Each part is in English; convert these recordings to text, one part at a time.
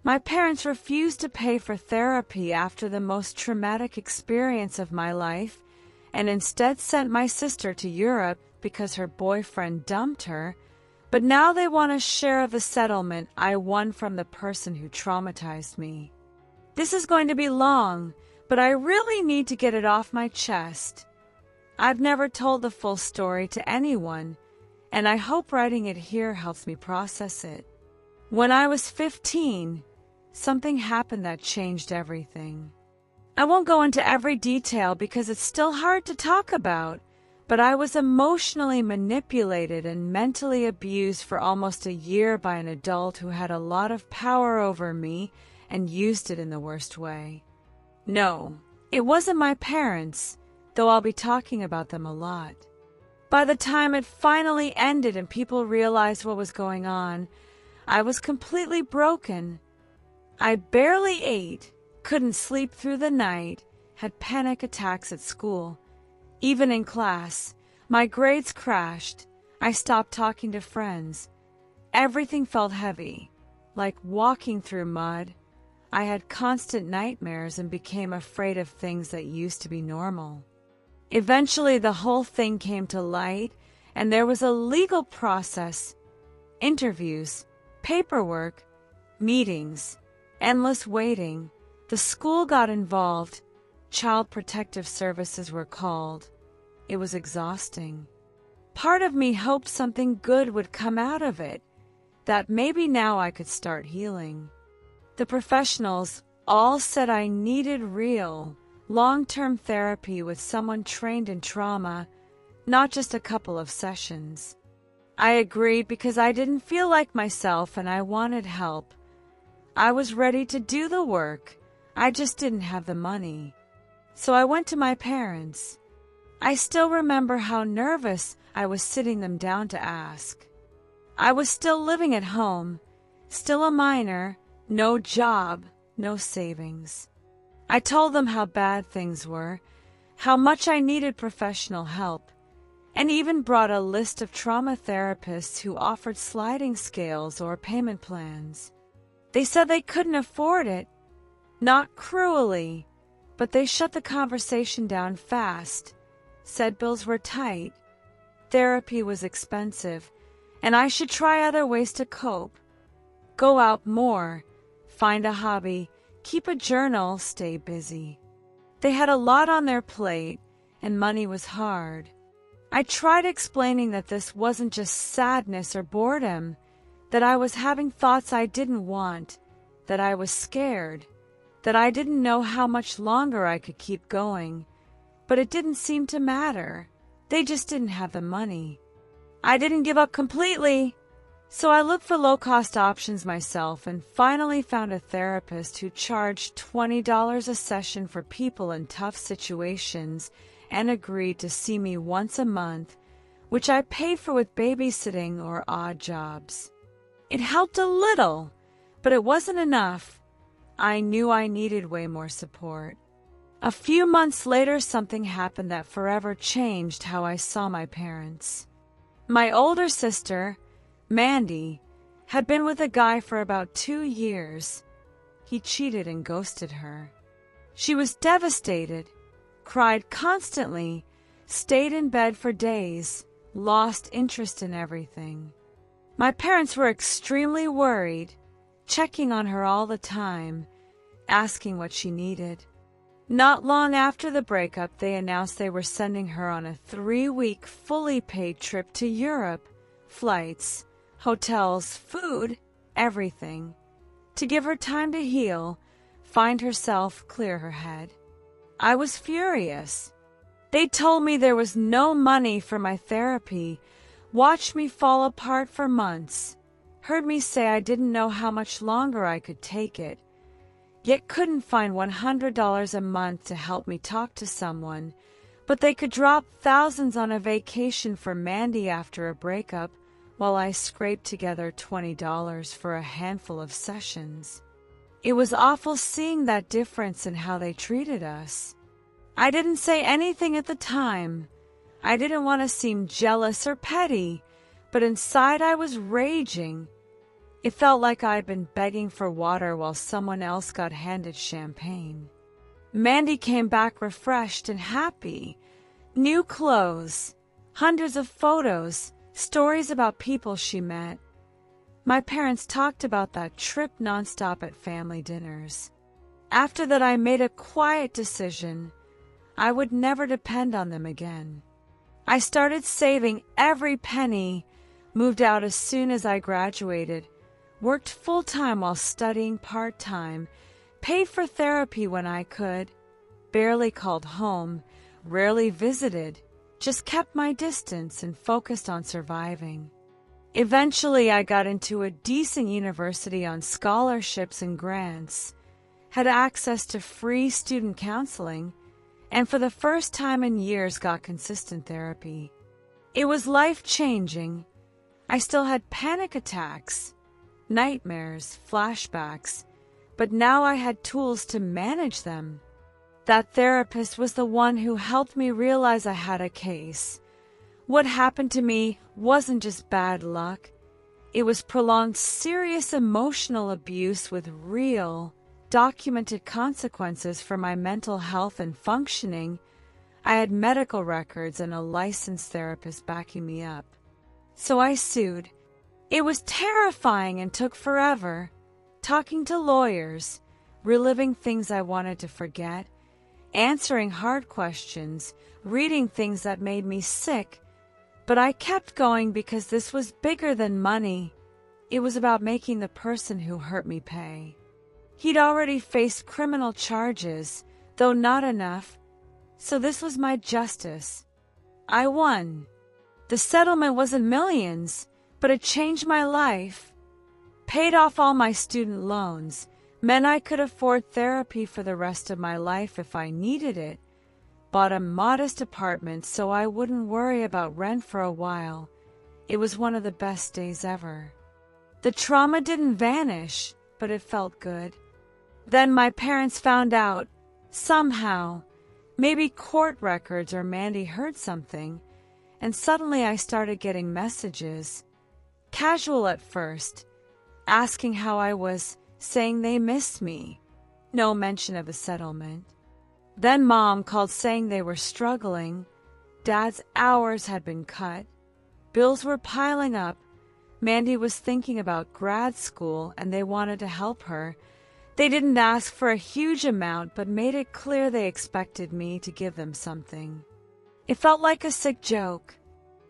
My parents refused to pay for therapy after the most traumatic experience of my life, and instead sent my sister to Europe because her boyfriend dumped her, but now they want a share of the settlement I won from the person who traumatized me. This is going to be long, but I really need to get it off my chest. I've never told the full story to anyone, and I hope writing it here helps me process it. When I was 15, something happened that changed everything. I won't go into every detail because it's still hard to talk about, but I was emotionally manipulated and mentally abused for almost a year by an adult who had a lot of power over me and used it in the worst way. No, it wasn't my parents, though I'll be talking about them a lot. By the time it finally ended and people realized what was going on, I was completely broken. I barely ate, couldn't sleep through the night, had panic attacks at school. Even in class, my grades crashed. I stopped talking to friends. Everything felt heavy, like walking through mud. I had constant nightmares and became afraid of things that used to be normal. Eventually, the whole thing came to light, and there was a legal process, interviews, paperwork, meetings, endless waiting. The school got involved. Child Protective Services were called. It was exhausting. Part of me hoped something good would come out of it, that maybe now I could start healing. The professionals all said I needed real, long-term therapy with someone trained in trauma, not just a couple of sessions. I agreed because I didn't feel like myself and I wanted help. I was ready to do the work. I just didn't have the money. So I went to my parents. I still remember how nervous I was sitting them down to ask. I was still living at home, still a minor, no job, no savings. I told them how bad things were, how much I needed professional help, and even brought a list of trauma therapists who offered sliding scales or payment plans. They said they couldn't afford it, not cruelly, but they shut the conversation down fast, said bills were tight, therapy was expensive, and I should try other ways to cope. Go out more, find a hobby, keep a journal, stay busy. They had a lot on their plate, and money was hard. I tried explaining that this wasn't just sadness or boredom, that I was having thoughts I didn't want, that I was scared, that I didn't know how much longer I could keep going, but it didn't seem to matter. They just didn't have the money. I didn't give up completely, so I looked for low-cost options myself and finally found a therapist who charged $20 a session for people in tough situations and agreed to see me once a month, which I paid for with babysitting or odd jobs. It helped a little, but it wasn't enough. I knew I needed way more support. A few months later, something happened that forever changed how I saw my parents. My older sister, Mandy, had been with a guy for about 2 years. He cheated and ghosted her. She was devastated, cried constantly, stayed in bed for days, lost interest in everything. My parents were extremely worried, checking on her all the time, asking what she needed. Not long after the breakup, they announced they were sending her on a 3-week fully paid trip to Europe, flights, hotels, food, everything, to give her time to heal, find herself, clear her head. I was furious. They told me there was no money for my therapy, watched me fall apart for months, heard me say I didn't know how much longer I could take it, yet couldn't find $100 a month to help me talk to someone, but they could drop thousands on a vacation for Mandy after a breakup, while I scraped together $20 for a handful of sessions. It was awful seeing that difference in how they treated us. I didn't say anything at the time. I didn't want to seem jealous or petty, but inside I was raging. It felt like I'd been begging for water while someone else got handed champagne. Mandy came back refreshed and happy. New clothes, hundreds of photos, stories about people she met. My parents talked about that trip nonstop at family dinners. After that, I made a quiet decision. I would never depend on them again. I started saving every penny, moved out as soon as I graduated, worked full-time while studying part-time, paid for therapy when I could, barely called home, rarely visited, just kept my distance and focused on surviving. Eventually, I got into a decent university on scholarships and grants, had access to free student counseling, and for the first time in years got consistent therapy. It was life-changing. I still had panic attacks, nightmares, flashbacks, but now I had tools to manage them. That therapist was the one who helped me realize I had a case. What happened to me wasn't just bad luck. It was prolonged serious emotional abuse with real, documented consequences for my mental health and functioning. I had medical records and a licensed therapist backing me up. So I sued. It was terrifying and took forever. Talking to lawyers, reliving things I wanted to forget, answering hard questions, reading things that made me sick. But I kept going because this was bigger than money. It was about making the person who hurt me pay. He'd already faced criminal charges, though not enough, so this was my justice. I won. The settlement wasn't millions, but it changed my life. Paid off all my student loans, meant I could afford therapy for the rest of my life if I needed it. Bought a modest apartment so I wouldn't worry about rent for a while. It was one of the best days ever. The trauma didn't vanish, but it felt good. Then my parents found out, somehow, maybe court records or Mandy heard something, and suddenly I started getting messages, casual at first, asking how I was, saying they missed me. No mention of a settlement. Then Mom called saying they were struggling. Dad's hours had been cut. Bills were piling up. Mandy was thinking about grad school and they wanted to help her. They didn't ask for a huge amount but made it clear they expected me to give them something. It felt like a sick joke.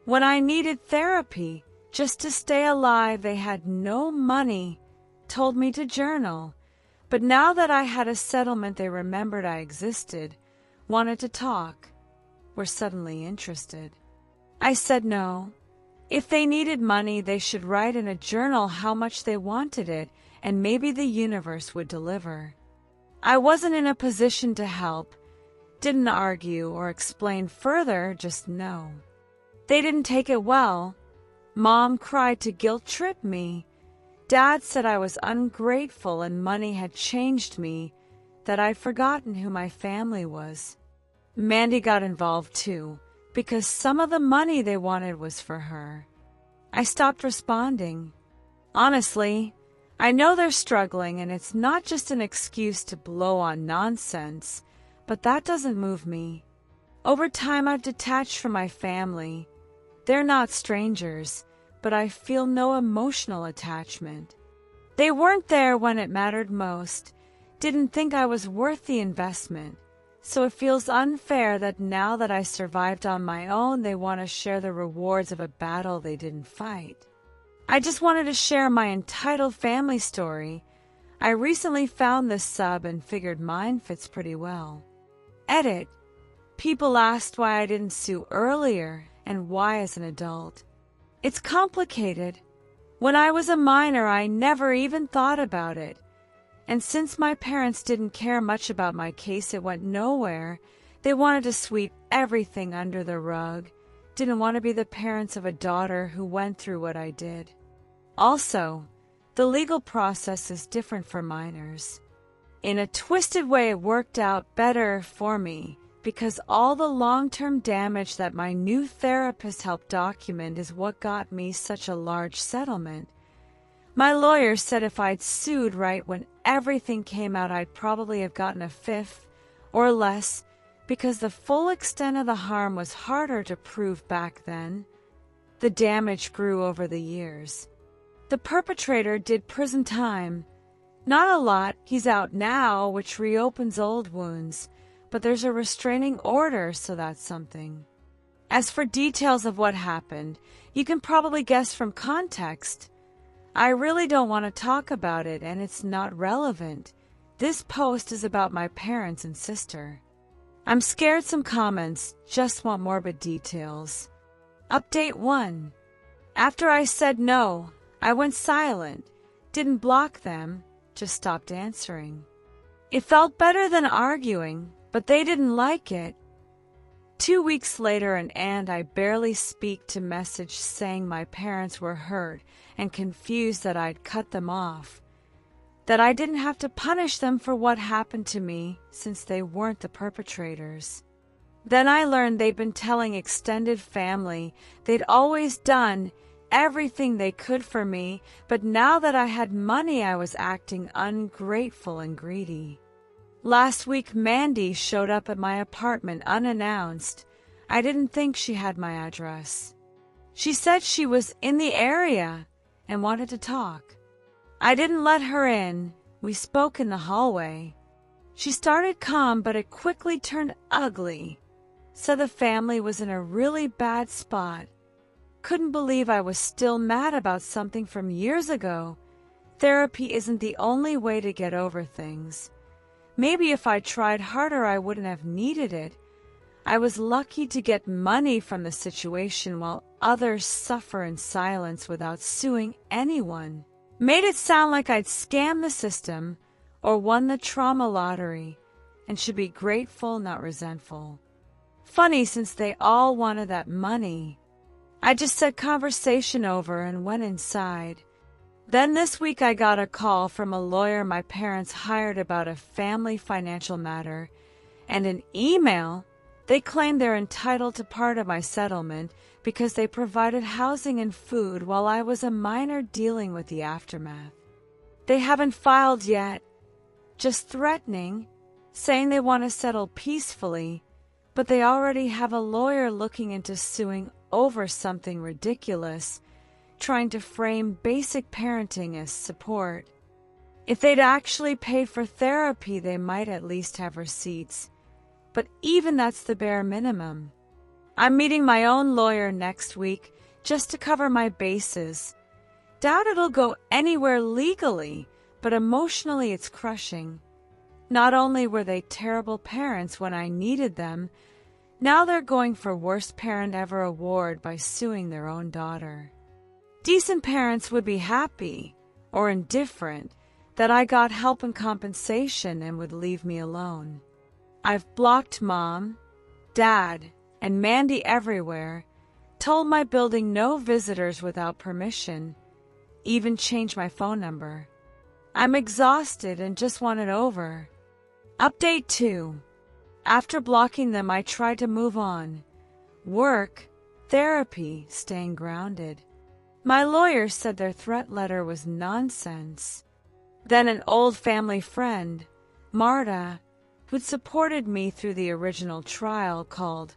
When I needed therapy, just to stay alive, they had no money, told me to journal. But now that I had a settlement, they remembered I existed, wanted to talk, were suddenly interested. I said no. If they needed money, they should write in a journal how much they wanted it, and maybe the universe would deliver. I wasn't in a position to help, didn't argue or explain further, just no. They didn't take it well. Mom cried to guilt-trip me. Dad said I was ungrateful and money had changed me, that I'd forgotten who my family was. Mandy got involved too, because some of the money they wanted was for her. I stopped responding. Honestly, I know they're struggling and it's not just an excuse to blow on nonsense, but that doesn't move me. Over time I've detached from my family. They're not strangers, but I feel no emotional attachment. They weren't there when it mattered most, didn't think I was worth the investment, so it feels unfair that now that I survived on my own, they want to share the rewards of a battle they didn't fight. I just wanted to share my entitled family story. I recently found this sub and figured mine fits pretty well. Edit. People asked why I didn't sue earlier and why as an adult. It's complicated. When I was a minor, I never even thought about it. And since my parents didn't care much about my case, it went nowhere. They wanted to sweep everything under the rug. Didn't want to be the parents of a daughter who went through what I did. Also, the legal process is different for minors. In a twisted way, it worked out better for me, because all the long-term damage that my new therapist helped document is what got me such a large settlement. My lawyer said if I'd sued right when everything came out, I'd probably have gotten a fifth or less, because the full extent of the harm was harder to prove back then. The damage grew over the years. The perpetrator did prison time. Not a lot, he's out now, which reopens old wounds, but there's a restraining order, so that's something. As for details of what happened, you can probably guess from context. I really don't want to talk about it, and it's not relevant. This post is about my parents and sister. I'm scared some comments, just want morbid details. Update 1. After I said no, I went silent, didn't block them, just stopped answering. It felt better than arguing, but they didn't like it. 2 weeks later, and I barely speak to message saying my parents were hurt and confused that I'd cut them off, that I didn't have to punish them for what happened to me since they weren't the perpetrators. Then I learned they'd been telling extended family they'd always done everything they could for me, but now that I had money, I was acting ungrateful and greedy. Last week, Mandy showed up at my apartment unannounced. I didn't think she had my address. She said she was in the area and wanted to talk. I didn't let her in. We spoke in the hallway. She started calm, but it quickly turned ugly. Said the family was in a really bad spot. Couldn't believe I was still mad about something from years ago. Therapy isn't the only way to get over things. Maybe if I tried harder, I wouldn't have needed it. I was lucky to get money from the situation while others suffer in silence without suing anyone. Made it sound like I'd scammed the system or won the trauma lottery and should be grateful, not resentful. Funny, since they all wanted that money. I just said conversation over and went inside. Then this week I got a call from a lawyer my parents hired about a family financial matter, and an email. They claimed they're entitled to part of my settlement because they provided housing and food while I was a minor dealing with the aftermath. They haven't filed yet, just threatening, saying they want to settle peacefully, but they already have a lawyer looking into suing over something ridiculous, trying to frame basic parenting as support. If they'd actually paid for therapy, they might at least have receipts. But even that's the bare minimum. I'm meeting my own lawyer next week just to cover my bases. Doubt it'll go anywhere legally, but emotionally it's crushing. Not only were they terrible parents when I needed them, now they're going for Worst Parent Ever award by suing their own daughter. Decent parents would be happy, or indifferent, that I got help and compensation and would leave me alone. I've blocked Mom, Dad, and Mandy everywhere, told my building no visitors without permission, even changed my phone number. I'm exhausted and just want it over. Update 2. After blocking them, I tried to move on. Work, therapy, staying grounded. My lawyer said their threat letter was nonsense. Then an old family friend, Marta, who'd supported me through the original trial, called.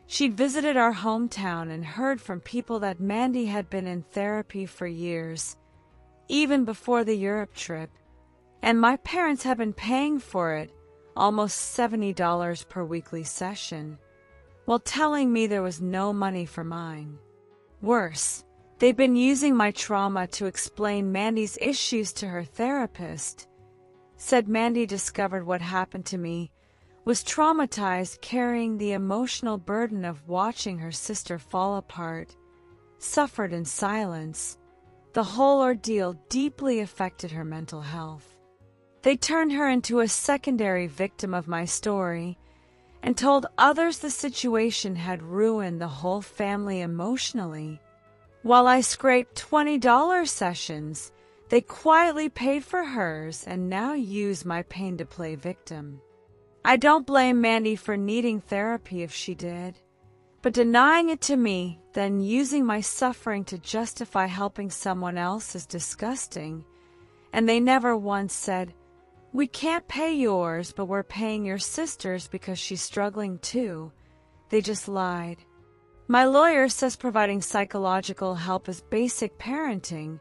She'd visited our hometown and heard from people that Mandy had been in therapy for years, even before the Europe trip, and my parents had been paying for it, almost $70 per weekly session, while telling me there was no money for mine. Worse, they'd been using my trauma to explain Mandy's issues to her therapist. Said Mandy discovered what happened to me, was traumatized carrying the emotional burden of watching her sister fall apart, suffered in silence. The whole ordeal deeply affected her mental health. They turned her into a secondary victim of my story and told others the situation had ruined the whole family emotionally. While I scraped $20 sessions, they quietly paid for hers and now use my pain to play victim. I don't blame Mandy for needing therapy if she did, but denying it to me, then using my suffering to justify helping someone else is disgusting. And they never once said, "We can't pay yours, but we're paying your sister's because she's struggling too." They just lied. My lawyer says providing psychological help is basic parenting,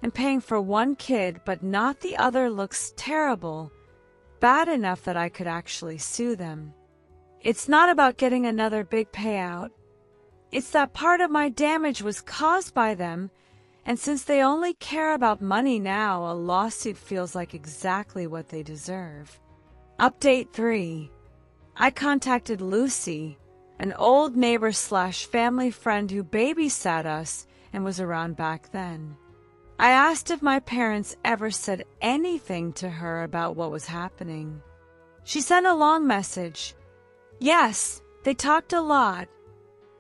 and paying for one kid but not the other looks terrible, bad enough that I could actually sue them. It's not about getting another big payout. It's that part of my damage was caused by them, and since they only care about money now, a lawsuit feels like exactly what they deserve. Update 3. I contacted Lucy, an old neighbor/family friend who babysat us and was around back then. I asked if my parents ever said anything to her about what was happening. She sent a long message. Yes, they talked a lot.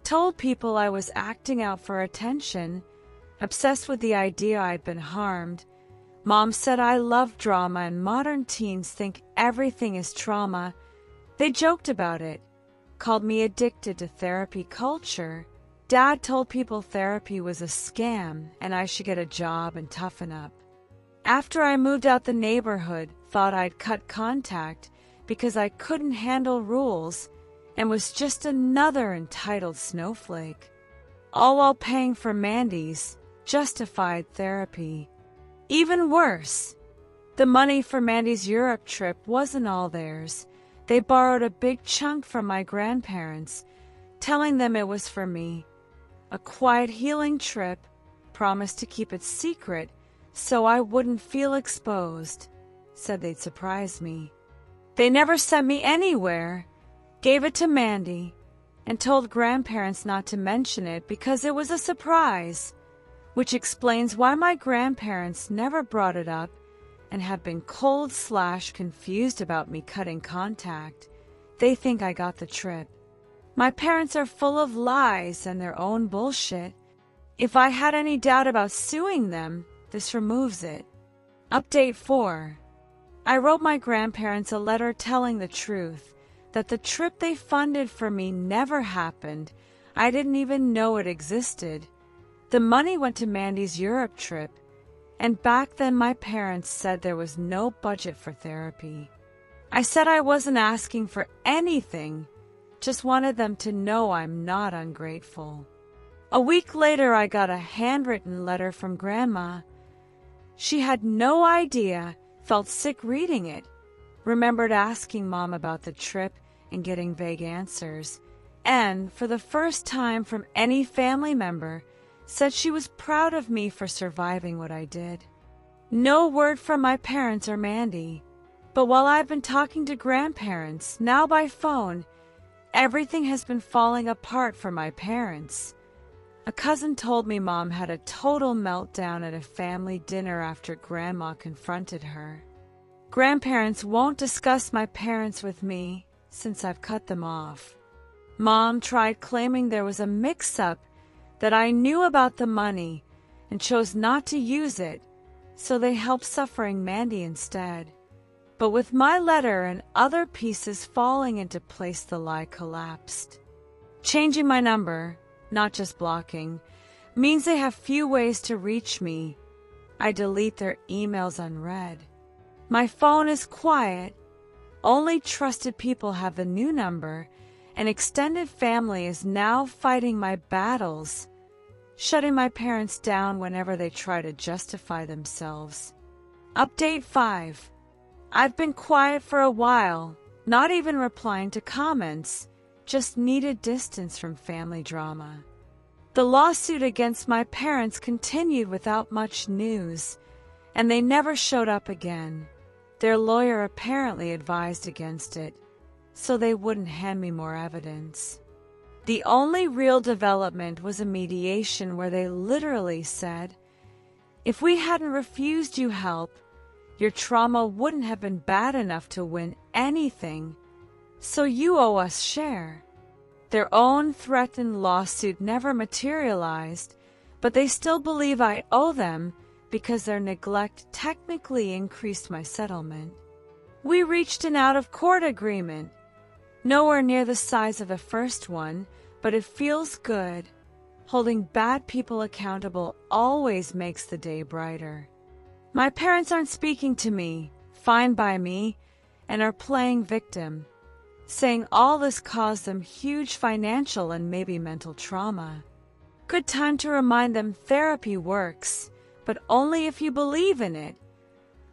Told people I was acting out for attention, obsessed with the idea I'd been harmed. Mom said I love drama and modern teens think everything is trauma. They joked about it, called me addicted to therapy culture. Dad told people therapy was a scam and I should get a job and toughen up. After I moved out the neighborhood, thought I'd cut contact because I couldn't handle rules and was just another entitled snowflake. All while paying for Mandy's justified therapy. Even worse, the money for Mandy's Europe trip wasn't all theirs. They borrowed a big chunk from my grandparents, telling them it was for me. A quiet healing trip, promised to keep it secret so I wouldn't feel exposed. Said they'd surprise me. They never sent me anywhere. Gave it to Mandy and told grandparents not to mention it because it was a surprise, which explains why my grandparents never brought it up and have been cold/confused about me cutting contact. They think I got the trip. My parents are full of lies and their own bullshit. If I had any doubt about suing them, this removes it. Update 4. I wrote my grandparents a letter telling the truth, that the trip they funded for me never happened. I didn't even know it existed. The money went to Mandy's Europe trip, and back then my parents said there was no budget for therapy. I said I wasn't asking for anything, just wanted them to know I'm not ungrateful. A week later, I got a handwritten letter from Grandma. She had no idea, felt sick reading it, remembered asking Mom about the trip and getting vague answers, and, for the first time from any family member, said she was proud of me for surviving what I did. No word from my parents or Mandy, but while I've been talking to grandparents, now by phone, everything has been falling apart for my parents. A cousin told me Mom had a total meltdown at a family dinner after Grandma confronted her. Grandparents won't discuss my parents with me since I've cut them off. Mom tried claiming there was a mix-up, that I knew about the money and chose not to use it, so they helped suffering Mandy instead. But with my letter and other pieces falling into place, the lie collapsed. Changing my number, not just blocking, means they have few ways to reach me. I delete their emails unread. My phone is quiet. Only trusted people have the new number, and extended family is now fighting my battles, shutting my parents down whenever they try to justify themselves. Update 5. I've been quiet for a while, not even replying to comments, just needed distance from family drama. The lawsuit against my parents continued without much news, and they never showed up again. Their lawyer apparently advised against it, so they wouldn't hand me more evidence. The only real development was a mediation where they literally said, if we hadn't refused you help, your trauma wouldn't have been bad enough to win anything, so you owe us share. Their own threatened lawsuit never materialized, but they still believe I owe them because their neglect technically increased my settlement. We reached an out-of-court agreement, nowhere near the size of the first one, but it feels good. Holding bad people accountable always makes the day brighter. My parents aren't speaking to me, fine by me, and are playing victim, saying all this caused them huge financial and maybe mental trauma. Good time to remind them therapy works, but only if you believe in it.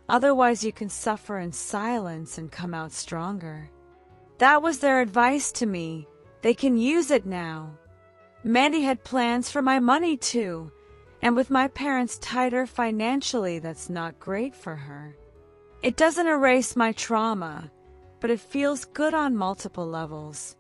Otherwise, you can suffer in silence and come out stronger. That was their advice to me. They can use it now. Mandy had plans for my money too, and with my parents tighter financially, that's not great for her. It doesn't erase my trauma, but it feels good on multiple levels.